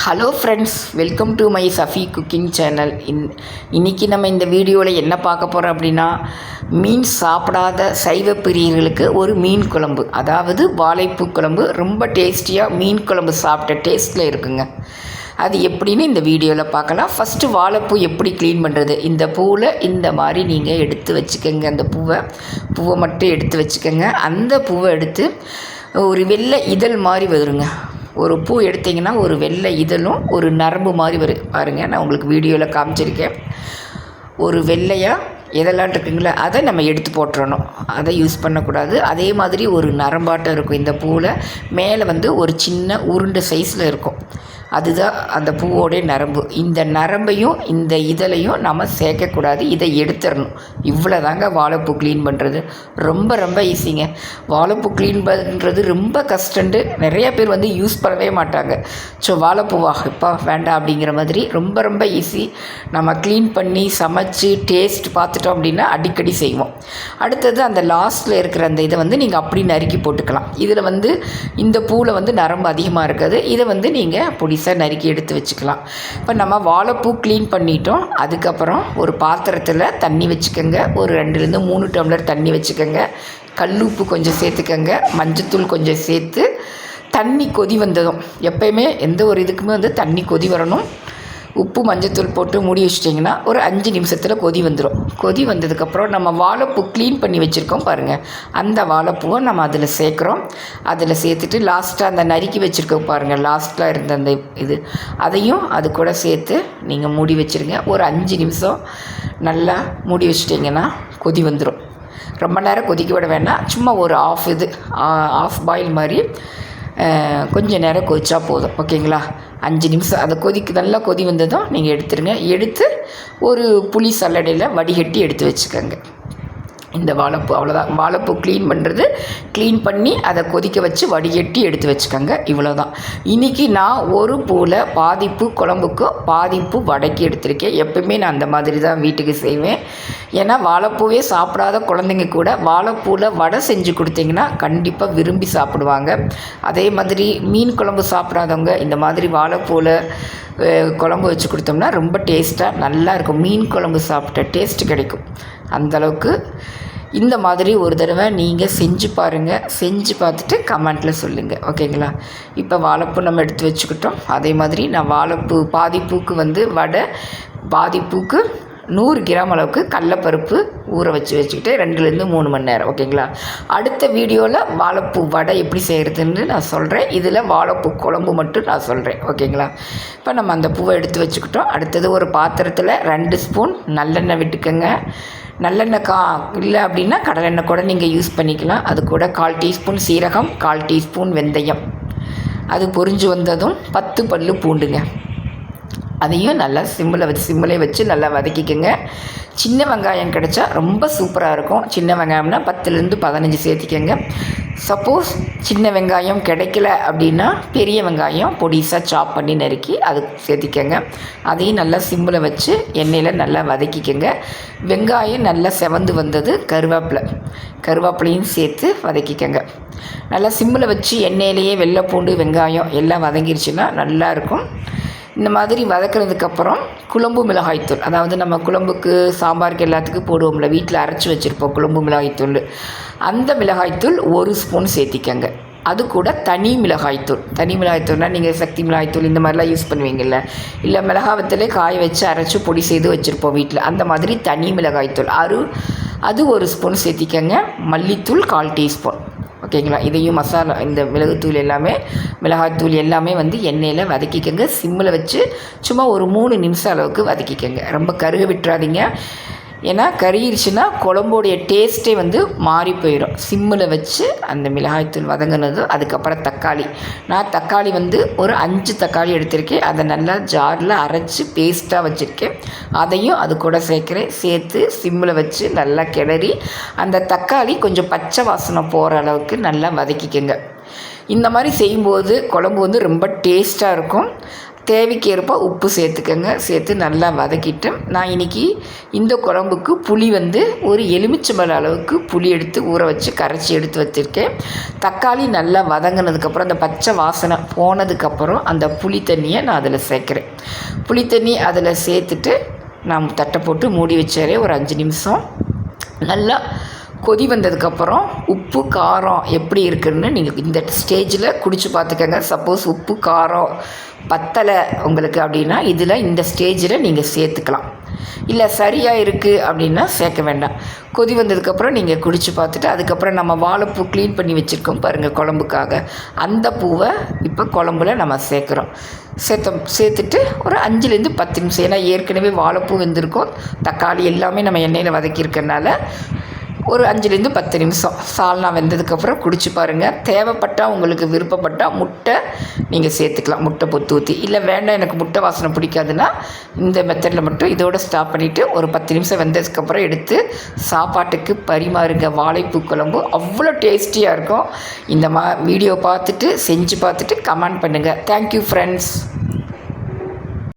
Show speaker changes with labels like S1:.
S1: Hello friends, welcome to my Safi cooking channel. இன்றைக்கி நம்ம இந்த வீடியோவில் என்ன பார்க்க போகிறோம் அப்படின்னா, மீன் சாப்பிடாத சைவ பிரியர்களுக்கு ஒரு மீன் குழம்பு, அதாவது வாழைப்பூ குழம்பு. ரொம்ப டேஸ்டியாக மீன் குழம்பு சாப்பிட்ட டேஸ்ட்டில் இருக்குங்க. அது எப்படின்னு இந்த வீடியோவில் பார்க்கலாம். ஃபஸ்ட்டு வாழைப்பூ எப்படி க்ளீன் பண்ணுறது. இந்த பூவில் இந்த மாதிரி நீங்கள் எடுத்து வச்சுக்கோங்க. அந்த பூவை மட்டும் எடுத்து வச்சுக்கோங்க. அந்த பூவை எடுத்து ஒரு வெள்ளை இதழ் மாதிரி வருங்க. ஒரு பூ எடுத்திங்கன்னா ஒரு வெள்ளை இதழும் ஒரு நரம்பு மாதிரி வரும் பாருங்கள். நான் உங்களுக்கு வீடியோவில் காமிச்சிருக்கேன். ஒரு வெள்ளையாக எதெல்லாம் இருக்குங்களா, அதை நம்ம எடுத்து போட்டுறணும். அதை யூஸ் பண்ணக்கூடாது. அதே மாதிரி ஒரு நரம்பாட்டம் இருக்கும் இந்த பூவில். மேலே ஒரு சின்ன உருண்டை சைஸில் இருக்கும். அதுதான் அந்த பூவோடைய நரம்பு. இந்த நரம்பையும் இந்த இதழையும் நம்ம சேர்க்கக்கூடாது. இதை எடுத்துடணும். இவ்வளோ தாங்க வாழைப்பூ க்ளீன் பண்ணுறது. ரொம்ப ரொம்ப ஈஸிங்க. வாழைப்பூ க்ளீன் பண்ணுறது ரொம்ப கஷ்டண்டு நிறைய பேர் யூஸ் பண்ணவே மாட்டாங்க. ஸோ வாழைப்பூவா இப்போ வேண்டாம் அப்படிங்கிற மாதிரி ரொம்ப ரொம்ப ஈஸி. நம்ம க்ளீன் பண்ணி சமைச்சு டேஸ்ட் பார்த்துட்டோம் அப்படின்னா அடிக்கடி செய்வோம். அடுத்தது அந்த லாஸ்ட்டில் இருக்கிற அந்த இதை நீங்கள் அப்படி நறுக்கி போட்டுக்கலாம். இதில் இந்த பூவில் நரம்பு அதிகமாக இருக்காது. இதை நீங்கள் பொடிசாக நறுக்கி எடுத்து வச்சுக்கலாம். இப்போ நம்ம வாழைப்பூ க்ளீன் பண்ணிட்டோம். அதுக்கப்புறம் ஒரு பாத்திரத்தில் தண்ணி வச்சுக்கோங்க. ஒரு 2லேருந்து 3 டம்ளர் தண்ணி வச்சுக்கோங்க. கல்லுப்பு கொஞ்சம் சேர்த்துக்கோங்க. மஞ்சத்தூள் கொஞ்சம் சேர்த்து தண்ணி கொதி வந்ததும், எப்போயுமே எந்த ஒரு இதுக்குமே தண்ணி கொதி வரணும். உப்பு மஞ்சத்தூள் போட்டு மூடி வச்சிட்டிங்கன்னா ஒரு 5 நிமிஷத்தில் கொதி வந்துடும். கொதி வந்ததுக்கப்புறம் நம்ம வாழைப்பூ க்ளீன் பண்ணி வச்சுருக்கோம் பாருங்கள். அந்த வாழைப்பூவை நம்ம அதில் சேர்க்குறோம். அதில் சேர்த்துட்டு லாஸ்ட்டாக அந்த நறுக்கி வச்சுருக்கோம் பாருங்கள், லாஸ்ட்டில் இருந்த அந்த அதையும் அது கூட சேர்த்து நீங்கள் மூடி வச்சுருங்க. ஒரு 5 நிமிஷம் நல்லா மூடி வச்சிட்டிங்கன்னா கொதி வந்துடும். ரொம்ப நேரம் கொதிக்க விட வேண்டாம். சும்மா ஒரு ஆஃப் பாயில் மாதிரி கொஞ்சம் நேரம் கொதிச்சா போதும். ஓகேங்களா? 5 நிமிஷம் அதை நல்லா கொதி வந்ததும் நீங்கள் எடுத்துருங்க. எடுத்து ஒரு புளி சல்லடையில் வடிகட்டி எடுத்து வச்சுக்கோங்க. இந்த வாழைப்பூ அவ்வளோதான். வாழைப்பூ க்ளீன் பண்ணி அதை கொதிக்க வச்சு வடிகட்டி எடுத்து வச்சுக்கோங்க. இவ்வளோதான். இன்றைக்கி நான் ஒரு பூவில் பாதிப்பு குழம்புக்கும் பாதிப்பு வடைக்கு எடுத்திருக்கேன். எப்பவுமே நான் அந்த மாதிரி தான் வீட்டுக்கு செய்வேன். ஏன்னா வாழைப்பூவே சாப்பிடாத குழந்தைங்க கூட வாழைப்பூவில் வடை செஞ்சு கொடுத்தீங்கன்னா கண்டிப்பாக விரும்பி சாப்பிடுவாங்க. அதே மாதிரி மீன் குழம்பு சாப்பிடாதவங்க இந்த மாதிரி வாழைப்பூவில் குழம்பு வச்சு கொடுத்தோம்னா ரொம்ப டேஸ்ட்டாக நல்லாயிருக்கும். மீன் குழம்பு சாப்பிட்ட டேஸ்ட்டு கிடைக்கும். அந்தளவுக்கு இந்த மாதிரி ஒரு தடவை நீங்கள் செஞ்சு பாருங்கள். செஞ்சு பார்த்துட்டு கமெண்ட்டில் சொல்லுங்கள். ஓகேங்களா? இப்போ வாழைப்பூ நம்ம எடுத்து வச்சுக்கிட்டோம். அதே மாதிரி நான் வாழைப்பூ பாதிப்பூக்கு வடை, பாதிப்பூக்கு 100 கிராம் அளவுக்கு கடலப்பருப்பு ஊற வச்சுக்கிட்டு 2லேருந்து 3 மணி நேரம். ஓகேங்களா? அடுத்த வீடியோவில் வாழைப்பூ வடை எப்படி செய்கிறதுன்னு நான் சொல்கிறேன். இதில் வாழைப்பூ குழம்பு மட்டும் நான் சொல்கிறேன். ஓகேங்களா? இப்போ நம்ம அந்த பூவை எடுத்து வச்சுக்கிட்டோம். அடுத்தது ஒரு பாத்திரத்தில் 2 ஸ்பூன் நல்லெண்ணெய் விட்டுக்கோங்க. நல்லெண்ணெய் இல்லை அப்படின்னா கடலெண்ணெய் கூட நீங்கள் யூஸ் பண்ணிக்கலாம். அது கூட 1/4 டீஸ்பூன் சீரகம், 1/4 டீஸ்பூன் வெந்தயம். அது பொரிஞ்சு வந்ததும் 10 பல்லு பூண்டுங்க. அதையும் நல்லா சிம்மில் வச்சு நல்லா வதக்கிக்கோங்க. சின்ன வெங்காயம் கிடைச்சா ரொம்ப சூப்பராக இருக்கும். சின்ன வெங்காயம்னா 10லேருந்து 15 சேர்த்திக்கோங்க. சப்போஸ் சின்ன வெங்காயம் கிடைக்கல அப்படின்னா பெரிய வெங்காயம் பொடிசாக சாப் பண்ணி நறுக்கி அது சேர்த்திக்கோங்க. அதையும் நல்லா சிம்மில் வச்சு எண்ணெயில் நல்லா வதக்கிக்கோங்க. வெங்காயம் நல்லா செவந்து வந்தது கருவேப்பிலையும் சேர்த்து வதக்கிக்கோங்க. நல்லா சிம்மில் வச்சு எண்ணெயிலேயே வெள்ளை பூண்டு வெங்காயம் எல்லாம் வதங்கிருச்சுன்னா நல்லாயிருக்கும். இந்த மாதிரி வதக்கிறதுக்கப்புறம் குழம்பு மிளகாய்த்தூள், அதாவது நம்ம குழம்புக்கு சாம்பாருக்கு எல்லாத்துக்கும் போடுவோம்ல, வீட்டில் அரைச்சி வச்சுருப்போம் குழம்பு மிளகாய்த்தூள். அந்த மிளகாய்த்தூள் 1 ஸ்பூன் சேர்த்திக்கங்க. அது கூட தனி மிளகாய்த்தூள்னால் நீங்கள் சக்தி மிளகாய்த்தூள் இந்த மாதிரிலாம் யூஸ் பண்ணுவீங்கள்ல, இல்லை மிளகாவத்திலே காய வச்சு அரைச்சி பொடி செய்து வச்சுருப்போம் வீட்டில், அந்த மாதிரி தனி மிளகாய்த்தூள் அது 1 ஸ்பூன் சேர்த்திக்கங்க. மல்லித்தூள் 1/4 டீஸ்பூன். ஓகேங்களா? இதையும் மசாலா இந்த மிளகாய்த்தூள் எல்லாமே எண்ணெயில் வதக்கிக்கங்க. சிம்மில் வச்சு சும்மா ஒரு 3 நிமிஷம் அளவுக்கு வதக்கிக்கங்க. ரொம்ப கருக விட்டுறாதீங்க. ஏன்னா கருகிருச்சுன்னா குழம்போடைய டேஸ்ட்டே மாறி போயிடும். சிம்மில் வச்சு அந்த மிளகாய்த்தூள் வதங்கினதும் அதுக்கப்புறம் நான் தக்காளி ஒரு 5 தக்காளி எடுத்திருக்கேன். அதை நல்லா ஜாரில் அரைச்சி பேஸ்ட்டாக வச்சுருக்கேன். அதையும் அது கூட சேர்த்து சிம்மில் வச்சு நல்லா கிளறி அந்த தக்காளி கொஞ்சம் பச்சை வாசனை போகிற அளவுக்கு நல்லா வதக்கிக்கங்க. இந்த மாதிரி செய்யும்போது குழம்பு ரொம்ப டேஸ்ட்டாக இருக்கும். தேவைக்கேற்ப உப்பு சேர்த்துக்கங்க. சேர்த்து நல்லா வதக்கிட்டு நான் இன்றைக்கி இந்த குழம்புக்கு புளி ஒரு எலுமிச்சம்பழ அளவுக்கு புளி எடுத்து ஊற வச்சு கரைச்சி எடுத்து வச்சுருக்கேன். தக்காளி நல்லா வதங்கினதுக்கப்புறம் அந்த பச்சை வாசனை போனதுக்கப்புறம் அந்த புளி தண்ணியை நான் அதில் சேர்க்குறேன். புளி தண்ணி அதில் சேர்த்துட்டு நான் தட்டை போட்டு மூடி வச்சாரே ஒரு 5 நிமிஷம். நல்லா கொதி வந்ததுக்கப்புறம் உப்பு காரம் எப்படி இருக்குதுன்னு நீங்கள் இந்த ஸ்டேஜில் குடித்து பார்த்துக்கங்க. சப்போஸ் உப்பு காரம் பத்தலை உங்களுக்கு அப்படின்னா இதில் இந்த ஸ்டேஜில் நீங்கள் சேர்த்துக்கலாம். இல்லை சரியாக இருக்குது அப்படின்னா சேர்க்க வேண்டாம். கொதி வந்ததுக்கப்புறம் நீங்கள் குடித்து பார்த்துட்டு அதுக்கப்புறம் நம்ம வாழைப்பூ க்ளீன் பண்ணி வச்சுருக்கோம் பாருங்கள் குழம்புக்காக, அந்த பூவை இப்போ குழம்புல நம்ம சேர்த்துட்டு ஒரு 5லேருந்து 10 நிமிஷம். ஏன்னா ஏற்கனவே வாழைப்பூ வெந்திருக்கும், தக்காளி எல்லாமே நம்ம எண்ணெயில் வதக்கியிருக்கனால ஒரு 5லேருந்து 10 நிமிஷம் சால்னா வெந்ததுக்கப்புறம் குடிச்சு பாருங்கள். தேவைப்பட்டால் உங்களுக்கு விருப்பப்பட்டால் முட்டை நீங்கள் சேர்த்துக்கலாம், முட்டை பொத்து ஊற்றி. இல்லை வேண்டாம் எனக்கு முட்டை வாசனை பிடிக்காதுன்னா இந்த மெத்தடில் மட்டும் இதோடு ஸ்டாப் பண்ணிவிட்டு ஒரு 10 நிமிஷம் வெந்ததுக்கப்புறம் எடுத்து சாப்பாட்டுக்கு பரிமாறுங்க. வாழைப்பூ குழம்பு அவ்வளோ டேஸ்டியாக இருக்கும். இந்த வீடியோ பார்த்துட்டு செஞ்சு பார்த்துட்டு கமெண்ட் பண்ணுங்கள். Thank you friends.